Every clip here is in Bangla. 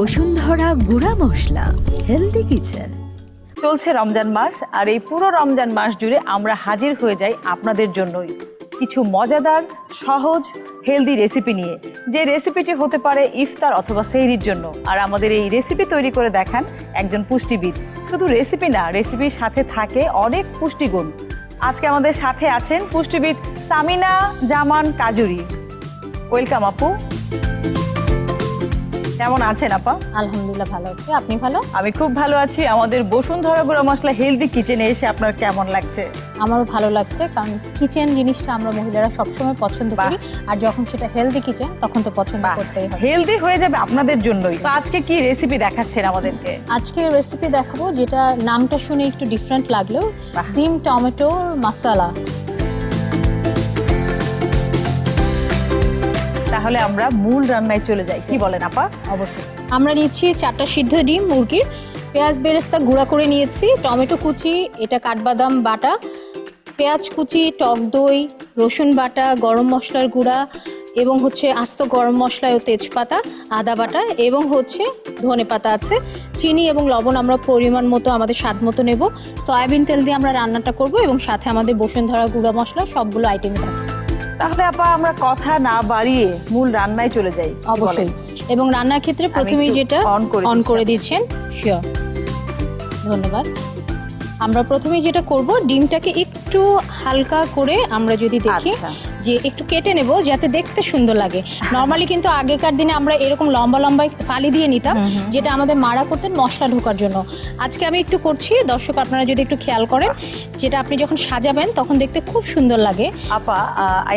বসুন্ধরা গুঁড়া মশলা, হেলদি কিচেন। চলছে রমজান মাস, আর এই পুরো রমজান মাস জুড়ে আমরা হাজির হয়ে যাই আপনাদের জন্যই কিছু মজাদার, সহজ, হেলদি রেসিপি নিয়ে। যে রেসিপিটি হতে পারে ইফতার অথবা সেহরির জন্য। আর আমাদের এই রেসিপি তৈরি করে দেখান একজন পুষ্টিবিদ। শুধু রেসিপি না, রেসিপির সাথে থাকে অনেক পুষ্টিগুণ। আজকে আমাদের সাথে আছেন পুষ্টিবিদ সামিনা জামান কাজুরি। ওয়েলকাম আপু। কেমন আছেন আপা? আলহামদুলিল্লাহ ভালো আছি, আপনি ভালো? আমি খুব ভালো আছি। আমাদের বসুন্ধরা গুঁড়া মশলা হেলদি কিচেনে এসে আপনার কেমন লাগছে? আমারও ভালো লাগছে, কারণ কিচেন জিনিসটা আমরা মহিলারা সবসময় পছন্দ করি, আর যখন সেটা হেলদি কিচেন তখন তো পছন্দ করতেই হবে। হেলদি হয়ে যাবে আপনাদের জন্যই। তো আজকে কি রেসিপি দেখাচ্ছেন আমাদেরকে? আজকে রেসিপি দেখাবো যেটা নামটা শুনে একটু ডিফারেন্ট লাগলেও ডিম টমেটোর মাসালা। তাহলে আমরা মূল রান্নায় চলে যাই, কি বলেন আপা? অবশ্যই। আমরা নিচ্ছি 4টা সিদ্ধ ডিম মুরগির, পেঁয়াজ বেরেস্তা গুঁড়া করে নিয়েছি, টমেটো কুচি, এটা কাঠবাদাম বাটা, পেঁয়াজ কুচি, টক দই, রসুন বাটা, গরম মশলার গুঁড়া এবং হচ্ছে আস্ত গরম মশলা ও তেজপাতা, আদা বাটা এবং হচ্ছে ধনে পাতা আছে, চিনি এবং লবণ আমরা পরিমাণ মতো আমাদের স্বাদ মতো নেব। সয়াবিন তেল দিয়ে আমরা রান্নাটা করব এবং সাথে আমাদের বসুন্ধরা গুঁড়া মশলা সবগুলো আইটেম থাকছে। তাহলে আপা আমরা কথা না বাড়িয়ে মূল রান্নায় চলে যাই। অবশ্যই। এবং রান্নার ক্ষেত্রে প্রথমেই যেটা অন করে দিচ্ছেন, শিওর, ধন্যবাদ। আমরা প্রথমেই যেটা করব, ডিমটাকে একটু হালকা করে আমরা যদি দেখি যে একটু কেটে নেব যাতে দেখতে সুন্দর লাগে। নরমালি কিন্তু আগেকার দিনে আমরা এরকম লম্বা লম্বা ফালি দিয়ে নিতাম, যেটা আমাদের মারা করতেন মশলা ঢোকার জন্য। আজকে আমি একটু করছি, দর্শক আপনারা যদি একটু খেয়াল করেন, যেটা আপনি যখন সাজাবেন তখন দেখতে খুব সুন্দর লাগে। আপা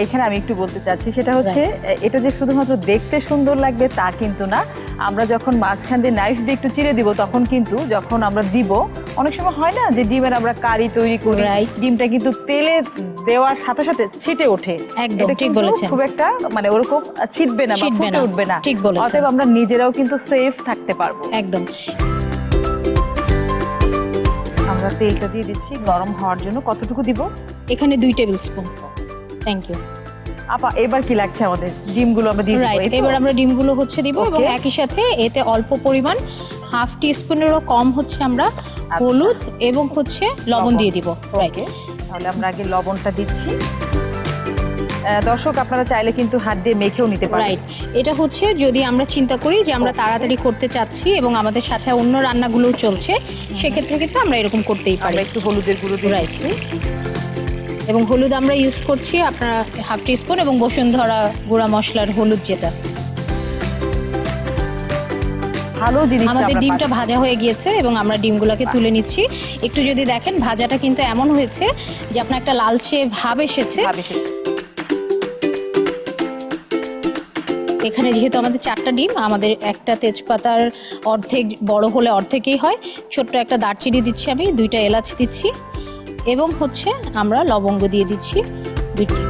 এখানে আমি একটু বলতে চাচ্ছি, সেটা হচ্ছে এটা যে শুধুমাত্র দেখতে সুন্দর লাগবে তা কিন্তু না। আমরা যখন মাঝখান দিয়ে নাইফ দিয়ে একটু চিড়ে দিব, তখন কিন্তু যখন আমরা দিব, অনেক সময় হয় না যে ডিমের আমরা কারি তৈরি করি, ডিমটা কিন্তু তেলে দেওয়ার সাথে সাথে ছিটে ওঠে। একদম ঠিক বলেছেন। খুব একটা মানে ওরকম ছিটবে না বা ফুটে উঠবে না। ঠিক বলেছেন। অতএব আমরা নিজেরাও কিন্তু সেফ থাকতে পারবো। একদম। আমরা তেলটা দিয়ে দিচ্ছি গরম হওয়ার জন্য। কতটুকু দিব? এখানে 2 টেবিল স্পুন। থ্যাংক ইউ আপা। এবার কি লাগছে আমাদের? ডিমগুলো আমরা দিয়ে দিব। এবার আমরা ডিমগুলো হচ্ছে দিব এবং একই সাথে এতে অল্প পরিমাণ হাফ টিস্পুনেরও কম হচ্ছে আমরা হলুদ এবং হচ্ছে লবণ দিয়ে দিব। ওকে, তাহলে আমরা আগে লবণটা দিচ্ছি। দর্শক আপনারা চাইলে কিন্তু হাত দিয়ে মেখেও নিতে পারেন। রাইট। এটা হচ্ছে যদি আমরা চিন্তা করি যে আমরা তাড়াতাড়ি করতে চাচ্ছি এবং আমাদের সাথে অন্য রান্নাগুলোও চলছে, সেক্ষেত্রে কিন্তু আমরা এরকম করতেই পারি। একটু হলুদের গুঁড়ো দিয়ে দিচ্ছি এবং হলুদ আমরা ইউজ করছি আপনার হাফ টিস্পুন, এবং বসুন্ধরা গুঁড়া মশলার হলুদ যেটা। ভালো জিনিস। আমাদের ডিমটা ভাজা হয়ে গিয়েছে এবং আমরা ডিমগুলোকে তুলে নিচ্ছি। একটু যদি দেখেন ভাজাটা কিন্তু এমন হয়েছে যে আপনার একটা লালচে ভাব এসেছে। এখানে যেহেতু আমাদের 4টা ডিম, আমাদের একটা তেজপাতার অর্ধেক বড় হলে অর্ধেকই হয়, ছোট্ট একটা দারচিনি দিচ্ছি আমি, 2টা এলাচ দিচ্ছি এবং হচ্ছে আমরা লবঙ্গ দিয়ে দিচ্ছি 2টি।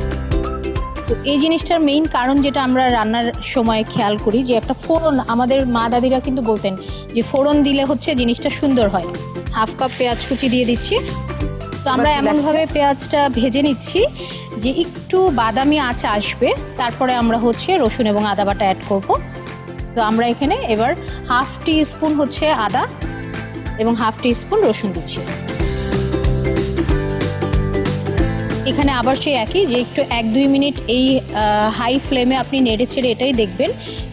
তো এই জিনিসটার মেইন কারণ যেটা আমরা রান্নার সময় খেয়াল করি, যে একটা ফোড়ন, আমাদের মা দাদিরা কিন্তু বলতেন যে ফোড়ন দিলে হচ্ছে জিনিসটা সুন্দর হয়। হাফ কাপ পেঁয়াজ কুচি দিয়ে দিচ্ছি। তো আমরা এমনভাবে পেঁয়াজটা ভেজে নিচ্ছি যে একটু বাদামি আঁচ আসবে, তারপরে আমরা হচ্ছে রসুন এবং আদা বাটা অ্যাড করব। তো আমরা এখানে এবার হাফ টি স্পুন হচ্ছে আদা এবং হাফ টি স্পুন রসুন দিচ্ছি। এখানে আবার সেই একই, যে একটু 1-2 মিনিট এই হাই ফ্লেমে আপনি নেড়ে ছেড়ে এটাই দেখবেন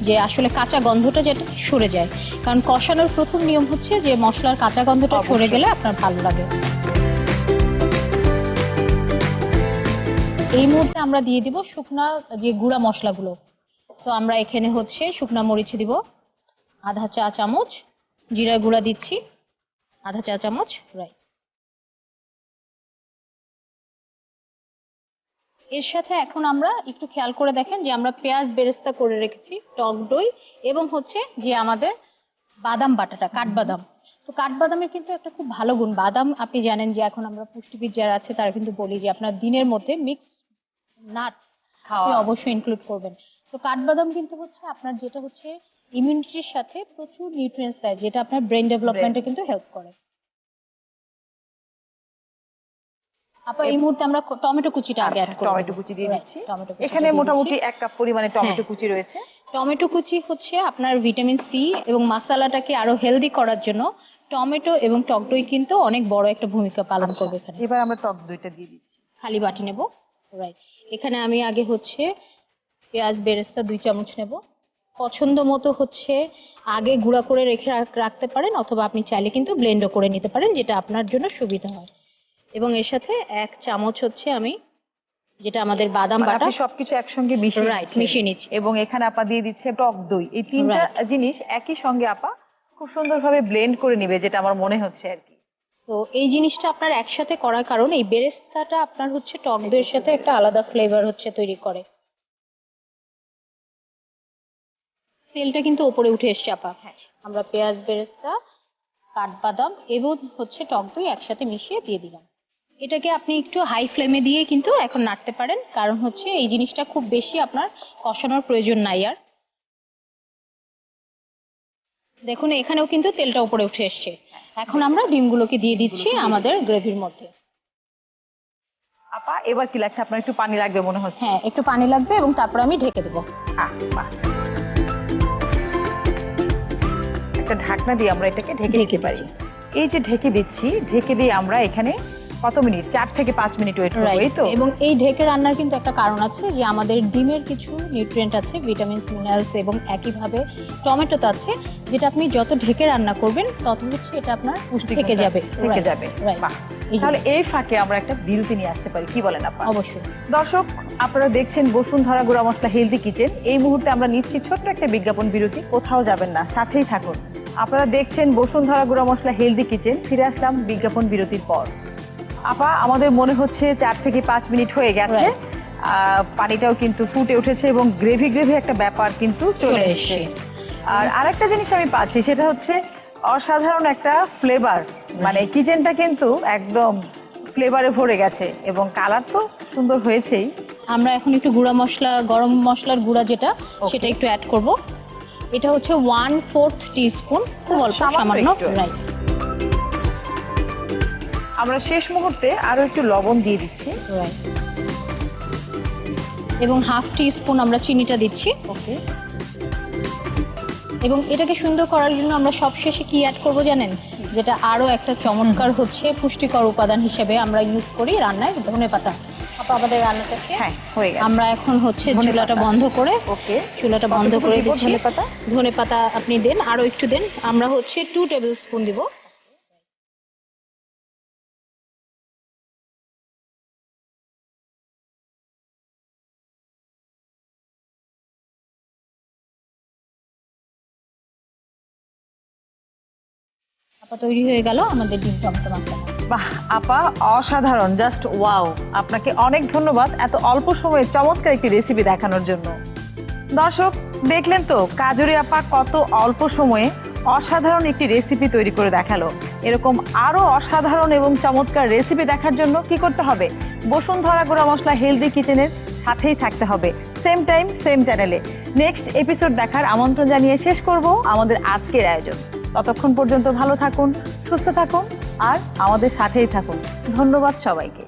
যে আসলে কাঁচা গন্ধটা যেটা সরে যায়, কারণ কষানোর প্রথম নিয়ম হচ্ছে যে মশলার কাঁচা গন্ধটা সরে গেলে আপনার ভালো লাগে। এই মুহূর্তে আমরা দিয়ে দিব শুকনা যে গুঁড়া মশলাগুলো। তো আমরা এখানে হচ্ছে শুকনা মরিচ দিব আধা চা চামচ, জিরার গুঁড়া দিচ্ছি আধা চা চামচ, রাইট। এর সাথে এখন আমরা একটু খেয়াল করে দেখেন যে আমরা পেঁয়াজ বেরেস্তা করে রেখেছি, টক দই এবং হচ্ছে যে আমাদের বাদাম বাটাটা, কাঠবাদাম। তো কাঠবাদামের কিন্তু একটা খুব ভালো গুণ, বাদাম আপনি জানেন যে এখন আমরা পুষ্টিবিদ যারা আছে তারা কিন্তু বলি যে আপনার দিনের মধ্যে মিক্স নাটস আপনি অবশ্যই ইনক্লুড করবেন। তো কাঠবাদাম কিন্তু হচ্ছে আপনার যেটা হচ্ছে ইমিউনিটির সাথে প্রচুর নিউট্রিয়েন্টস দেয়, যেটা আপনার ব্রেন ডেভেলপমেন্টে কিন্তু হেল্প করে। আপা এই মুহূর্তে আমরা টমেটো কুচিটা আগে অ্যাড করব। টমেটো কুচি দিয়ে দিচ্ছি। টমেটো এখানে মোটামুটি 1 কাপ পরিমাণে টমেটো কুচি রয়েছে। টমেটো কুচি হচ্ছে আপনার ভিটামিন সি এবং মশলাটাকে আরো হেলদি করার জন্য টমেটো এবং টক দই কিন্তু অনেক বড় একটা ভূমিকা পালন করবে এখানে। এবার আমরা টক দইটা দিয়ে দিচ্ছি। খালি বাটি নেব। রাইট, এখানে আমি আগে হচ্ছে পেঁয়াজ বেরেস্তা 2 চামচ নেব। পছন্দ মতো হচ্ছে আগে গুঁড়া করে রেখে রাখতে পারেন, অথবা আপনি চাইলে কিন্তু ব্লেন্ডও করে নিতে পারেন, যেটা আপনার জন্য সুবিধা হয়। এবং এর সাথে 1 চামচ হচ্ছে আমি যেটা আমাদের বাদাম বাটা, সবকিছু একসঙ্গে মিশিয়ে নিচ্ছি। এবং এখানে আপা দিয়ে দিচ্ছে টক দই। এই তিনটা জিনিস একই সঙ্গে আপা খুব সুন্দরভাবে ব্লেন্ড করে নিবে, যেটা আমার মনে হচ্ছে আর কি। তো এই জিনিসটা আপনার একসাথে করার কারণ এই বেরেস্তাটা আপনার হচ্ছে টক দইয়ের সাথে একটা আলাদা ফ্লেভার হচ্ছে তৈরি করে। তেলটা কিন্তু উপরে উঠে এসছে আপা। আমরা পেঁয়াজ বেরেস্তা, কাঠবাদাম এবং হচ্ছে টক দই একসাথে মিশিয়ে দিয়ে দিলাম। এটাকে আপনি একটু হাই ফ্লেমে দিয়ে কিন্তু এখন নাড়তে পারেন, কারণ হচ্ছে এই জিনিসটা খুব বেশি আপনার কষানোর প্রয়োজন নাই আর। দেখুন এখানেও কিন্তু তেলটা উপরে উঠে এসছে। এখন আমরা ডিমগুলোকে দিয়ে দিচ্ছি আমাদের গ্রেভির মধ্যে। আপা এবার কি লাগছে? আপনার একটু পানি লাগবে মনে হচ্ছে। হ্যাঁ, একটু পানি লাগবে এবং তারপর আমি ঢেকে দেবো। একটা ঢাকনা দিয়ে আমরা এটাকে ঢেকে দিতে পারি। এই যে ঢেকে দিচ্ছি, ঢেকে দিয়ে আমরা এখানে কত মিনিট? 4 থেকে 5 মিনিট ওয়েট করব, এই তো? এবং এই ঢেকে রান্নার কিন্তু একটা কারণ আছে, যে আমাদের ডিমের কিছু নিউট্রিয়েন্ট আছে, ভিটামিনস, মিনারেলস, এবং একইভাবে টমেটোতে আছে, যেটা আপনি যত ঢেকে রান্না করবেন তত হচ্ছে এটা আপনার পুষ্টি থেকে যাবে। বাহ, তাহলে এই ফাঁকে আমরা একটা বিরতি নিয়ে আসতে পারি, কি বলেন আপা? অবশ্যই। দর্শক, আপনারা দেখছেন বসুন্ধরা গুঁড়া মশলা হেলদি কিচেন। এই মুহূর্তে আমরা নিচ্ছি ছোট্ট একটা বিজ্ঞাপন বিরতি। কোথাও যাবেন না, সাথেই থাকুন। আপনারা দেখছেন বসুন্ধরা গুঁড়া মশলা হেলদি কিচেন। ফিরে আসলাম বিজ্ঞাপন বিরতির পর। আপা আমাদের মনে হচ্ছে 4 থেকে 5 মিনিট হয়ে গেছে। পানিটাও কিন্তু ফুটে উঠেছে এবং গ্রেভি একটা ব্যাপার কিন্তু চলে এসেছে। আর আরেকটা জিনিস আমি পাচ্ছি, সেটা হচ্ছে অসাধারণ একটা ফ্লেভার। মানে কিচেনটা কিন্তু একদম ফ্লেভারে ভরে গেছে এবং কালার তো সুন্দর হয়েছেই। আমরা এখন একটু গুঁড়া মশলা, গরম মশলার গুঁড়া যেটা, সেটা একটু অ্যাড করব। এটা হচ্ছে 1/4 টিস্পুন, খুব অল্প, সামান্য। রাইট, আমরা শেষ মুহূর্তে আরো একটু লবণ দিয়ে দিচ্ছি। রাইট, এবং 1/2 টিস্পুন আমরা চিনিটা দিচ্ছি। ওকে। এবং এটাকে সুন্দর করার জন্য আমরা সবশেষে কি অ্যাড করব জানেন? যেটা আরো একটা চমৎকার হচ্ছে পুষ্টিকর উপাদান হিসেবে আমরা ইউজ করি রান্নায়, ধনেপাতা। আপা আমাদের রান্নাটাকে হয়ে গেছে। আমরা এখন হচ্ছে চুলাটা বন্ধ করে, ওকে, চুলাটা বন্ধ করে দিচ্ছি। ধনেপাতা আপনি দেন, আরো একটু দেন। আমরা হচ্ছে 2 টেবিল স্পুন দিব। আপা তৈরি হয়ে গেল আমাদের ডিম টমেটো মশলা। বাহ আপা, অসাধারণ, জাস্ট ওয়াও। আপনাকে অনেক ধন্যবাদ এত অল্প সময়ে চমৎকার একটি রেসিপি দেখানোর জন্য। দর্শক দেখলেন তো কাজরি আপা কত অল্প সময়ে অসাধারণ একটি রেসিপি তৈরি করে দেখালো। এরকম আরো অসাধারণ এবং চমৎকার রেসিপি দেখার জন্য কি করতে হবে? বসুন্ধরা গুঁড়া মশলা হেলদি কিচেনের সাথেই থাকতে হবে, সেম টাইম সেম চ্যানেলে। নেক্সট এপিসোড দেখার আমন্ত্রণ জানিয়ে শেষ করব আমাদের আজকের আয়োজন। ততক্ষণ পর্যন্ত ভালো থাকুন, সুস্থ থাকুন আর আমাদের সাথেই থাকুন। ধন্যবাদ সবাইকে।